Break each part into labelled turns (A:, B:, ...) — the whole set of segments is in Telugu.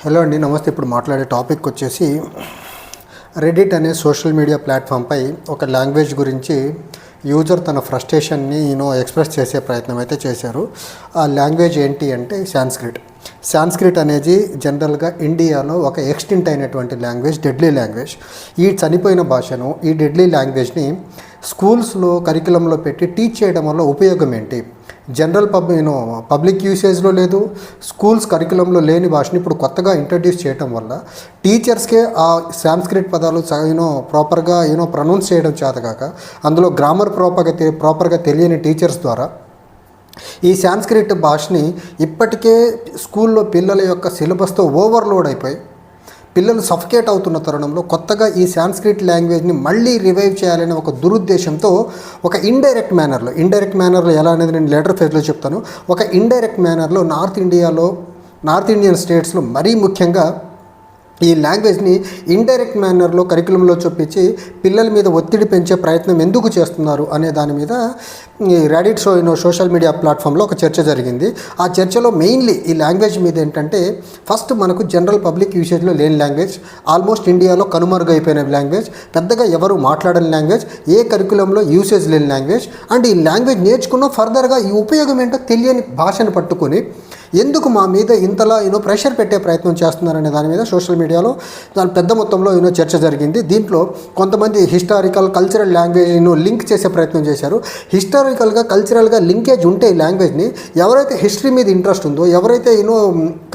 A: హలో అండి, నమస్తే. ఇప్పుడు మాట్లాడే టాపిక్ వచ్చేసి రెడిట్ అనే సోషల్ మీడియా ప్లాట్ఫామ్పై ఒక లాంగ్వేజ్ గురించి యూజర్ తన ఫ్రస్ట్రేషన్ని ఎక్స్ప్రెస్ చేసే ప్రయత్నం అయితే చేశారు. ఆ లాంగ్వేజ్ ఏంటి అంటే సాంస్క్రిట్ అనేది జనరల్గా ఇండియాలో ఒక ఎక్స్టింక్ట్ అయినటువంటి లాంగ్వేజ్, డెడ్లీ లాంగ్వేజ్. ఈ చనిపోయిన భాషను, ఈ డెడ్లీ లాంగ్వేజ్ని స్కూల్స్లో కరికులంలో పెట్టి టీచ్ చేయడం వల్ల ఉపయోగం ఏంటి? జనరల్ పబ్లిక్ యూసేజ్లో లేదు, స్కూల్స్ కరికులంలో లేని భాషని ఇప్పుడు కొత్తగా ఇంట్రడ్యూస్ చేయడం వల్ల టీచర్స్కే ఆ సాంస్క్రిట్ పదాలు ప్రాపర్గా ప్రొనౌన్స్ చేయడం చేతకాక, అందులో గ్రామర్ ప్రాపర్గా తెలియని టీచర్స్ ద్వారా ఈ సాంస్క్రిట్ భాషని ఇప్పటికే స్కూల్లో పిల్లల యొక్క సిలబస్తో ఓవర్లోడ్ అయిపోయి పిల్లలు సఫకేట్ అవుతున్న తరుణంలో కొత్తగా ఈ సాంస్క్రిట్ లాంగ్వేజ్ని మళ్ళీ రివైవ్ చేయాలనే ఒక దురుద్దేశంతో ఒక ఇండైరెక్ట్ మేనర్లో ఎలా అనేది నేను లేటర్ ఫేజ్లో చెప్తాను. ఒక ఇండైరెక్ట్ మేనర్లో నార్త్ ఇండియన్ స్టేట్స్లో మరీ ముఖ్యంగా ఈ లాంగ్వేజ్ని ఇండైరెక్ట్ మేనర్లో కరికులంలో చూపించి పిల్లల మీద ఒత్తిడి పెంచే ప్రయత్నం ఎందుకు చేస్తున్నారు అనే దాని మీద ఈ రెడిట్ సోషల్ మీడియా ప్లాట్ఫామ్లో ఒక చర్చ జరిగింది. ఆ చర్చలో మెయిన్లీ ఈ లాంగ్వేజ్ మీద ఏంటంటే, ఫస్ట్ మనకు జనరల్ పబ్లిక్ యూసేజ్లో లేని లాంగ్వేజ్, ఆల్మోస్ట్ ఇండియాలో కనుమరుగైపోయిన లాంగ్వేజ్, పెద్దగా ఎవరు మాట్లాడని లాంగ్వేజ్, ఏ కరికులంలో యూసేజ్ లేని లాంగ్వేజ్. అండ్ ఈ లాంగ్వేజ్ నేర్చుకున్న ఫర్దర్గా ఈ ఉపయోగం ఏంటో తెలియని భాషను పట్టుకొని ఎందుకు మా మీద ఇంతలా ప్రెషర్ పెట్టే ప్రయత్నం చేస్తున్నారనే దాని మీద సోషల్ మీడియాలో దాని పెద్ద మొత్తంలో చర్చ జరిగింది. దీంట్లో కొంతమంది హిస్టారికల్ కల్చరల్ లాంగ్వేజ్ లింక్ చేసే ప్రయత్నం చేశారు. హిస్టారికల్గా కల్చరల్గా లింకేజ్ ఉంటే ఈ లాంగ్వేజ్ని ఎవరైతే హిస్టరీ మీద ఇంట్రెస్ట్ ఉందో, ఎవరైతే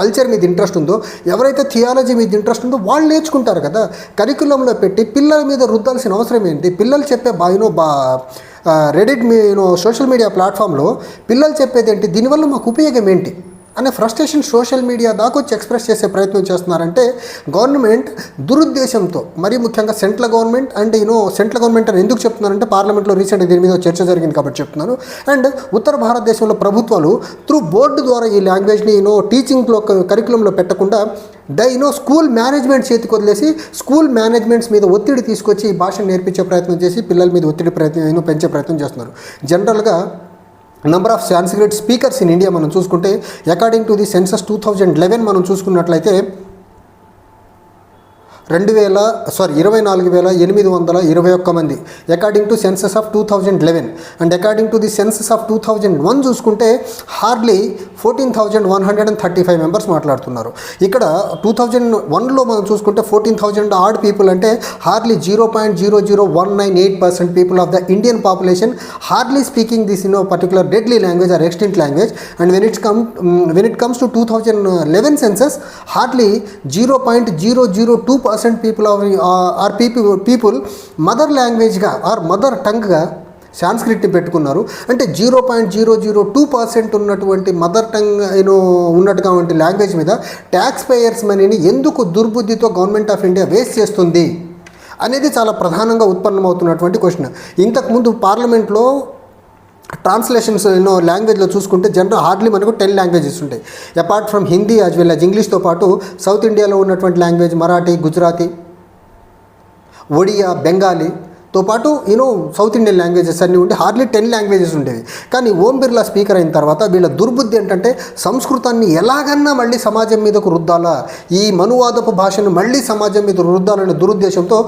A: కల్చర్ మీద ఇంట్రెస్ట్ ఉందో, ఎవరైతే థియాలజీ మీద ఇంట్రెస్ట్ ఉందో వాళ్ళు నేర్చుకుంటారు కదా. కరికులంలో పెట్టి పిల్లల మీద రుద్దాల్సిన అవసరం ఏంటి? పిల్లలు చెప్పే రెడిట్ సోషల్ మీడియా ప్లాట్ఫామ్లో పిల్లలు చెప్పేది ఏంటి, దీనివల్ల మాకు ఉపయోగం ఏంటి అనే ఫ్రస్ట్రేషన్ సోషల్ మీడియా దాకా వచ్చి ఎక్స్ప్రెస్ చేసే ప్రయత్నం చేస్తున్నారంటే గవర్నమెంట్ దురుద్దేశంతో, మరీ ముఖ్యంగా సెంట్రల్ గవర్నమెంట్ అని ఎందుకు చెప్తున్నారంటే పార్లమెంట్లో రీసెంట్గా దీని మీద చర్చ జరిగింది కాబట్టి చెప్తున్నాను. అండ్ ఉత్తర భారతదేశంలో ప్రభుత్వాలు త్రూ బోర్డు ద్వారా ఈ లాంగ్వేజ్ని టీచింగ్లో కరికులంలో పెట్టకుండా స్కూల్ మేనేజ్మెంట్ చేతికి వదిలేసి స్కూల్ మేనేజ్మెంట్స్ మీద ఒత్తిడి తీసుకొచ్చి ఈ భాషను నేర్పించే ప్రయత్నం చేసి పిల్లల మీద ఒత్తిడి పెంచే ప్రయత్నం చేస్తున్నారు. జనరల్గా number of Sanskrit speakers in India మనం చూసుకుంటే అకార్డింగ్ టు ది సెన్సస్ 2011 మనం చూసుకున్నట్లయితే 24,821 మంది according to census of 2011. And according to the census of 2001 చూసుకుంటే హార్డ్లీ 14,135 మెంబర్స్ మాట్లాడుతున్నారు. ఇక్కడ 2001లో మనం చూసుకుంటే 14,000 ఆడ్ పీపుల్, అంటే hardly 0.00198% people of the Indian population hardly speaking this particular deadly language or extinct language. And when it comes to 2011 census, hardly 0.002% people mother లాంగ్వేజ్గా ఆర్ మదర్ టంగ్గా సాంస్క్రిట్ని పెట్టుకున్నారు. అంటే 0.002% ఉన్నటువంటి మదర్ టంగ్ ఉన్నటువంటి లాంగ్వేజ్ మీద ట్యాక్స్ పేయర్స్ మనీని ఎందుకు దుర్బుద్ధితో గవర్నమెంట్ ఆఫ్ ఇండియా వేస్ట్ చేస్తుంది అనేది చాలా ప్రధానంగా ఉత్పన్నమవుతున్నటువంటి క్వశ్చన్. ఇంతకుముందు పార్లమెంట్లో ట్రాన్స్లేషన్స్ లాంగ్వేజ్లో చూసుకుంటే హార్డ్లీ మనకు 10 లాంగ్వేజెస్ ఉంటాయి. Apart from Hindi as well as ఇంగ్లీష్తో పాటు సౌత్ ఇండియాలో ఉన్నటువంటి లాంగ్వేజ్ మరాఠీ, గుజరాతీ, ఒడియా, బెంగాలీతో పాటు సౌత్ ఇండియన్ లాంగ్వేజెస్ అన్నీ ఉంటే హార్డ్లీ 10 లాంగ్వేజెస్ ఉండేవి. కానీ ఓం బిర్లా స్పీకర్ అయిన తర్వాత వీళ్ళ దుర్బుద్ధి ఏంటంటే సంస్కృతాన్ని ఎలాగన్నా మళ్ళీ సమాజం మీదకు రుద్దాలా, ఈ మనువాదపు భాషను మళ్ళీ సమాజం మీద రుద్దాలనే దురుద్దేశంతో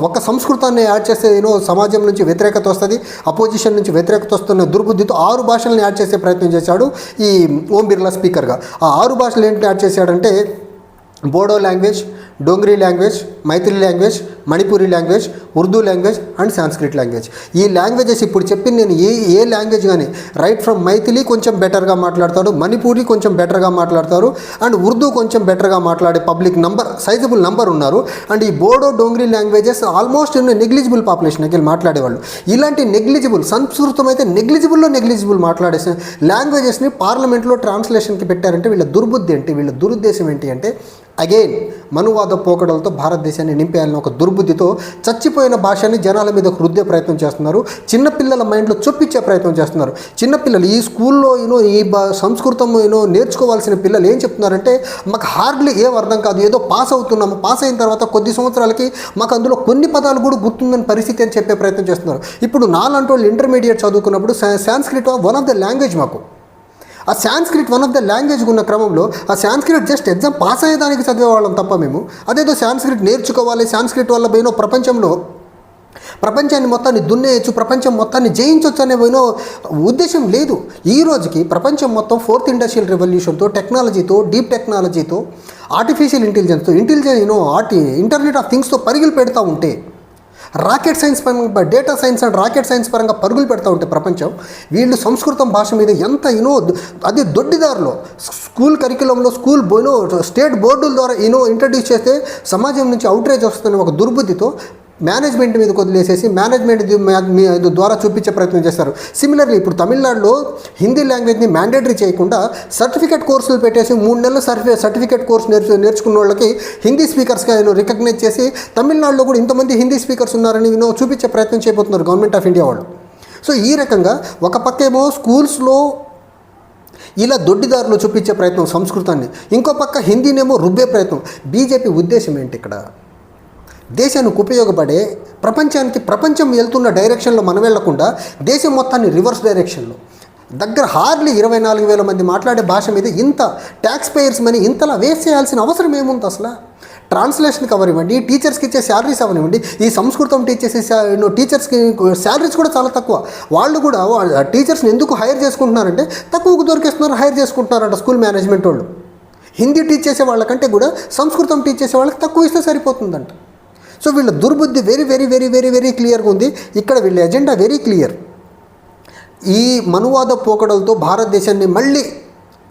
A: ఒక సంస్కృతాన్ని యాడ్ చేస్తే సమాజం నుంచి వ్యతిరేకత వస్తుంది, అపోజిషన్ నుంచి వ్యతిరేకత వస్తున్న దుర్బుద్ధితో 6 భాషలను యాడ్ చేసే ప్రయత్నం చేశాడు ఈ ఓం బిర్లా స్పీకర్గా. ఆ 6 భాషలు ఏంటి యాడ్ చేశాడంటే Bodo language, Dogri language, Maithili language, Manipuri language, Urdu language and Sanskrit language. ఈ లాంగ్వేజెస్ ఇప్పుడు చెప్పింది నేను ఏ లాంగ్వేజ్ కానీ రైట్ ఫ్రమ్ మైథిలి కొంచెం బెటర్గా మాట్లాడతాడు, మణిపూరి కొంచెం బెటర్గా మాట్లాడతారు, అండ్ ఉర్దూ కొంచెం బెటర్గా మాట్లాడే పబ్లిక్ సైజబుల్ నంబర్ ఉన్నారు. అండ్ ఈ Bodo, Dongri languages almost negligible population దగ్గర మాట్లాడేవాళ్ళు. ఇలాంటి సంస్కృతం అయితే నెగ్లిజిబుల్ మాట్లాడే లాంగ్వేజెస్ని పార్లమెంట్లో ట్రాన్స్లేషన్కి పెట్టారంటే వీళ్ళ దుర్బుద్ధి ఏంటి, వీళ్ళ దురుద్దేశం ఏంటి అంటే అగైన్ మనువాద పోకడలతో భారతదేశాన్ని నింపేయాలని ఒక దుర్బుద్ధితో చచ్చిపోయిన భాషని జనాల మీద రుద్దే ప్రయత్నం చేస్తున్నారు. చిన్నపిల్లల మైండ్లో చొప్పించే ప్రయత్నం చేస్తున్నారు. చిన్నపిల్లలు ఈ స్కూల్లో ఈ సంస్కృతం నేర్చుకోవాల్సిన పిల్లలు ఏం చెప్తున్నారంటే మాకు హార్డ్లీ ఏం అర్థం కాదు, ఏదో పాస్ అవుతున్నాము, పాస్ అయిన తర్వాత కొద్ది సంవత్సరాలకి మాకు అందులో కొన్ని పదాలు కూడా గుర్తుందని పరిస్థితి అని చెప్పే ప్రయత్నం చేస్తున్నారు. ఇప్పుడు నాలాంటి వాళ్ళు ఇంటర్మీడియట్ చదువుకున్నప్పుడు Sanskrit one of the language మాకు ఆ Sanskrit one of the language ఉన్న క్రమంలో ఆ సాంస్క్రిట్ జస్ట్ ఎగ్జామ్ పాస్ అయ్యేదానికి చదివేవాళ్ళం తప్ప మేము అదేదో సాంస్క్రిట్ నేర్చుకోవాలి, సాంస్క్రిట్ వల్ల పోయినో ప్రపంచాన్ని మొత్తాన్ని దున్నేయచ్చు, ప్రపంచం మొత్తాన్ని జయించవచ్చు అనే పోయినో ఉద్దేశం లేదు. ఈ రోజుకి ప్రపంచం మొత్తం 4th ఇండస్ట్రియల్ రెవల్యూషన్తో, టెక్నాలజీతో, డీప్ టెక్నాలజీతో, ఆర్టిఫిషియల్ ఇంటెలిజెన్స్తో, ఇంటర్నెట్ ఆఫ్ థింగ్స్తో పరుగులు పెడతా ఉంటే, రాకెట్ సైన్స్ పరంగా, data science and rocket science పరంగా పరుగులు పెడతా ఉంటే ప్రపంచం, వీళ్ళు సంస్కృతం భాష మీద ఎంత అది దొడ్డిదారులో స్కూల్ కరికులంలో స్టేట్ బోర్డుల ద్వారా ఇంట్రడ్యూస్ చేస్తే సమాజం నుంచి అవుట్రేజ్ వస్తున్న ఒక దుర్బుద్ధితో మేనేజ్మెంట్ మీద వదిలేసేసి మేనేజ్మెంట్ ద్వారా చూపించే ప్రయత్నం చేస్తారు. సిమిలర్లీ ఇప్పుడు తమిళనాడులో హిందీ లాంగ్వేజ్ని మ్యాండేటరీ చేయకుండా సర్టిఫికేట్ కోర్సులు పెట్టేసి 3 నెలలు సర్టిఫికేట్ కోర్సు నేర్చుకున్న వాళ్ళకి హిందీ స్పీకర్స్గా రికగ్నైజ్ చేసి తమిళనాడులో కూడా ఇంతమంది హిందీ స్పీకర్స్ ఉన్నారని చూపించే ప్రయత్నం చేయబోతున్నారు గవర్నమెంట్ ఆఫ్ ఇండియా వాళ్ళు. సో ఈ రకంగా ఒక పక్కేమో స్కూల్స్లో ఇలా దొడ్డిదారులు చూపించే ప్రయత్నం సంస్కృతాన్ని, ఇంకో పక్క హిందీనేమో రుబ్బే ప్రయత్నం. బీజేపీ ఉద్దేశం ఏంటి ఇక్కడ? దేశానికి ఉపయోగపడే ప్రపంచం వెళ్తున్న డైరెక్షన్లో మనం వెళ్లకుండా దేశం మొత్తాన్ని రివర్స్ డైరెక్షన్లో హార్డ్లీ 24,000 మంది మాట్లాడే భాష మీద ఇంత ట్యాక్స్ పేయర్స్ మనీ ఇంతలా వేస్ట్ చేయాల్సిన అవసరం ఏముంది అసలు? ట్రాన్స్లేషన్ కవర్ ఇవ్వండి, టీచర్స్కి ఇచ్చే శాలరీస్ అవనివ్వండి. ఈ సంస్కృతం టీచర్స్కి శాలరీస్ కూడా చాలా తక్కువ. వాళ్ళు కూడా టీచర్స్ని ఎందుకు హైర్ చేసుకుంటున్నారంటే తక్కువకు దొరికేస్తున్నారు, హైర్ చేసుకుంటున్నారంట స్కూల్ మేనేజ్మెంట్ వాళ్ళు. హిందీ టీచ్ చేసే వాళ్ళకంటే కూడా సంస్కృతం టీచ్ చేసే వాళ్ళకి తక్కువ ఇస్తే సరిపోతుందంట. సో వీళ్ళ దుర్బుద్ధి very very very very very క్లియర్గా ఉంది. ఇక్కడ వీళ్ళ ఎజెండా వెరీ క్లియర్. ఈ మనువాద పోకడలతో భారతదేశాన్ని మళ్ళీ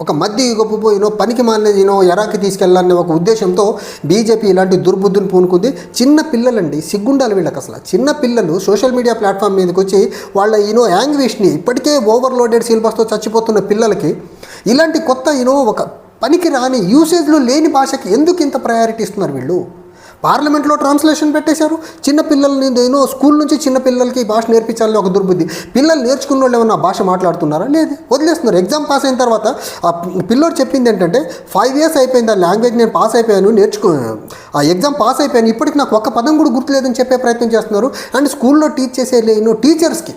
A: ఒక మధ్య యుగపు పనికి మాలిన ఎరాకి తీసుకెళ్లాలనే ఒక ఉద్దేశంతో బీజేపీ ఇలాంటి దుర్బుద్ధిని పూనుకుంది. చిన్న పిల్లలండి, సిగ్గుండాలి వీళ్ళకి అసలు. చిన్న పిల్లలు సోషల్ మీడియా ప్లాట్ఫామ్ మీదకి వచ్చి వాళ్ళ యాంగ్విష్ని, ఇప్పటికే ఓవర్లోడెడ్ సిలబస్తో చచ్చిపోతున్న పిల్లలకి ఇలాంటి కొత్త ఒక పనికి రాని యూసేజ్లో లేని భాషకి ఎందుకు ఇంత ప్రయారిటీ ఇస్తున్నారు వీళ్ళు? పార్లమెంట్లో ట్రాన్స్లేషన్ పెట్టేశారు. చిన్నపిల్లల్ని స్కూల్ నుంచి చిన్నపిల్లలకి భాష నేర్పించాలని ఒక దుర్బుద్ధి. పిల్లలు నేర్చుకున్న వాళ్ళు ఏమన్నా భాష మాట్లాడుతున్నారా? లేదు, వదిలేస్తున్నారు. ఎగ్జామ్ పాస్ అయిన తర్వాత ఆ పిల్లోడు చెప్పింది ఏంటంటే 5 years అయిపోయింది ఆ లాంగ్వేజ్, నేను పాస్ అయిపోయాను, ఆ ఎగ్జామ్ పాస్ అయిపోయాను, ఇప్పటికి నాకు ఒక్క పదం కూడా గుర్తులేదని చెప్పే ప్రయత్నం చేస్తున్నారు. అండ్ స్కూల్లో టీచ్ చేసే టీచర్స్కి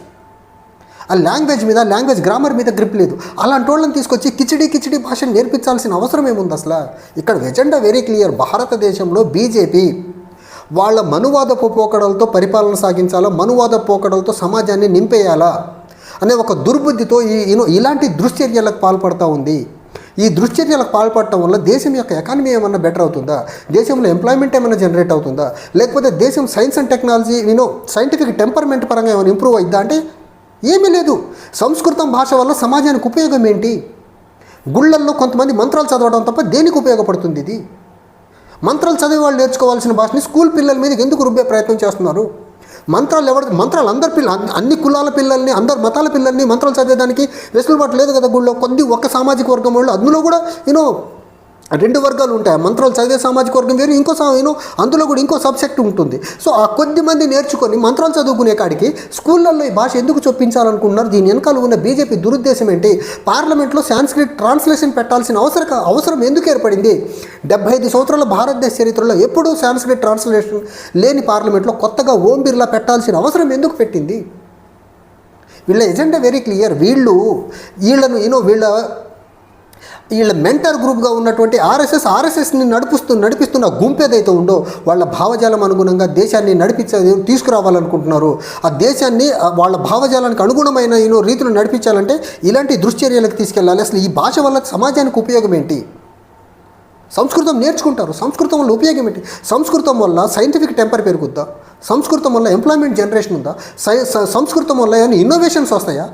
A: ఆ లాంగ్వేజ్ గ్రామర్ మీద గ్రిప్ లేదు. అలాంటి వాళ్ళని తీసుకొచ్చి కిచిడి భాషను నేర్పించాల్సిన అవసరం ఏముంది అసలు? ఇక్కడ ఎజెండా వెరీ క్లియర్. భారతదేశంలో బీజేపీ వాళ్ళ మనువాద పోకడలతో పరిపాలన సాగించాలా, మనువాద పోకడలతో సమాజాన్ని నింపేయాలా అనే ఒక దుర్బుద్ధితో ఇలాంటి దుశ్చర్యలకు పాల్పడుతూ ఉంది. ఈ దుశ్చర్యలకు పాల్పడటం వల్ల దేశం యొక్క ఎకానమీ ఏమన్నా బెటర్ అవుతుందా? దేశంలో ఎంప్లాయ్మెంట్ ఏమైనా జనరేట్ అవుతుందా? లేకపోతే దేశం science and technology scientific temperament పరంగా ఏమైనా ఇంప్రూవ్ అవుతుందా అంటే ఏమీ లేదు. సంస్కృతం భాష వల్ల సమాజానికి ఉపయోగం ఏంటి? గుళ్ళల్లో కొంతమంది మంత్రాలు చదవడం తప్ప దేనికి ఉపయోగపడుతుంది ఇది? మంత్రాలు చదివే వాళ్ళు నేర్చుకోవాల్సిన భాషని స్కూల్ పిల్లల మీద ఎందుకు రుబ్బే ప్రయత్నం చేస్తున్నారు? మంత్రాలు అన్ని కులాల పిల్లల్ని, అందరు మతాల పిల్లల్ని మంత్రాలు చదివేదానికి వెసులుబాటు లేదు కదా గుళ్ళో. ఒక సామాజిక వర్గం వాళ్ళు, అందులో కూడా 2 వర్గాలు ఉంటాయి. మంత్రాలు చదివే సామాజిక వర్గం వేరు, అందులో కూడా ఇంకో సబ్సెక్ట్ ఉంటుంది. సో ఆ కొద్ది మంది నేర్చుకొని మంత్రాలు చదువుకునే కాడికి స్కూళ్ళల్లో ఈ భాష ఎందుకు చొప్పించాలనుకుంటున్నారు? దీని వెనకాల ఉన్న బీజేపీ దురుద్దేశం ఏంటి? పార్లమెంట్లో సాంస్క్రిట్ ట్రాన్స్లేషన్ పెట్టాల్సిన అవసరం ఎందుకు ఏర్పడింది? 75 సంవత్సరాల భారతదేశ చరిత్రలో ఎప్పుడూ సాంస్క్రిట్ ట్రాన్స్లేషన్ లేని పార్లమెంట్లో కొత్తగా ఓం బిర్లా పెట్టాల్సిన అవసరం ఎందుకు పెట్టింది? వీళ్ళ ఎజెండా వెరీ క్లియర్. వీళ్ళ మెంటర్ గ్రూప్గా ఉన్నటువంటి ఆర్ఎస్ఎస్ని నడిపిస్తున్న గుంపు ఏదైతే ఉందో వాళ్ళ భావజాలం అనుగుణంగా దేశాన్ని తీసుకురావాలనుకుంటున్నారు. ఆ దేశాన్ని వాళ్ళ భావజాలానికి అనుగుణమైన రీతిలో నడిపించాలంటే ఇలాంటి దుశ్చర్యలకు తీసుకెళ్ళాలి. అసలు ఈ భాష వల్ల సమాజానికి ఉపయోగం ఏంటి? సంస్కృతం నేర్చుకుంటారు, సంస్కృతం వల్ల ఉపయోగం ఏంటి? సంస్కృతం వల్ల సైంటిఫిక్ టెంపర్ పెరుగుద్దా? సంస్కృతం వల్ల ఎంప్లాయ్మెంట్ జనరేషన్ ఉందా? సంస్కృతం వల్ల ఏమైనా ఇన్నోవేషన్స్ వస్తాయా?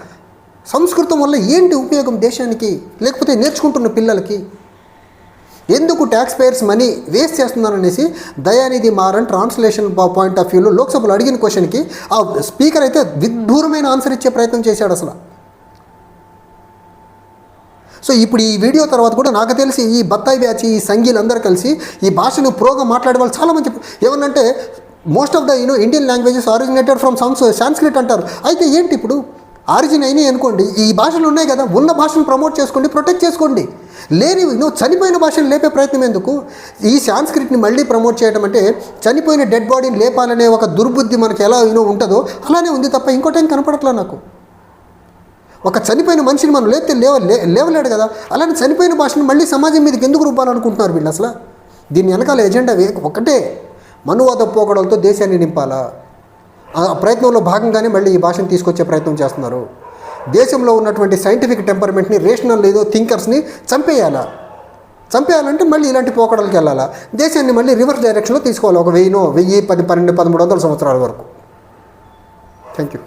A: సంస్కృతం వల్ల ఏంటి ఉపయోగం దేశానికి, లేకపోతే నేర్చుకుంటున్న పిల్లలకి? ఎందుకు ట్యాక్స్ పేయర్స్ మనీ వేస్ట్ చేస్తున్నారనేసి Dayanidhi Maran translation point of వ్యూలో లోక్సభలో అడిగిన క్వశ్చన్కి ఆ స్పీకర్ అయితే విడ్డూరమైన ఆన్సర్ ఇచ్చే ప్రయత్నం చేశాడు అసలు. సో ఇప్పుడు ఈ వీడియో తర్వాత కూడా నాకు తెలిసి ఈ బత్తాయి బ్యాచ్, ఈ సంఘీలు అందరూ కలిసి ఈ భాషను ప్రోగా మాట్లాడే వాళ్ళు చాలామంది ఏమన్నంటే most of the Indian languages originated from Sanskrit అంటారు. అయితే ఏంటి ఇప్పుడు ఆరిజిన్ అయినాయి అనుకోండి, ఈ భాషలు ఉన్నాయి కదా, ఉన్న భాషను ప్రమోట్ చేసుకోండి, ప్రొటెక్ట్ చేసుకోండి. చనిపోయిన భాషను లేపే ప్రయత్నం ఎందుకు? ఈ సాంస్క్రిట్ని మళ్ళీ ప్రమోట్ చేయడం అంటే చనిపోయిన డెడ్ బాడీని లేపాలనే ఒక దుర్బుద్ధి మనకి ఎలా ఉంటుందో అలానే ఉంది తప్ప ఇంకోటేం కనపడట్లా నాకు. ఒక చనిపోయిన మనిషిని మనం లేవలేడు కదా. అలానే చనిపోయిన భాషను మళ్ళీ సమాజం మీదకి ఎందుకు రుబ్బాలనుకుంటున్నారు వీళ్ళు? అసలు దీని వెనకాల ఎజెండా ఒకటే, మనువాద పోకడలతో దేశాన్ని నింపాలా. ఆ ప్రయత్నంలో భాగంగానే మళ్ళీ ఈ భాషను తీసుకొచ్చే ప్రయత్నం చేస్తున్నారు. దేశంలో ఉన్నటువంటి సైంటిఫిక్ టెంపర్మెంట్ని, రేషనల్ ఏదో థింకర్స్ని చంపేయాలంటే మళ్ళీ ఇలాంటి పోకడలకు వెళ్ళాలా. దేశాన్ని మళ్ళీ రివర్స్ డైరెక్షన్లో తీసుకోవాలి, ఒక 1000, 1000, 10, 12, 1300 సంవత్సరాల వరకు. Thank you.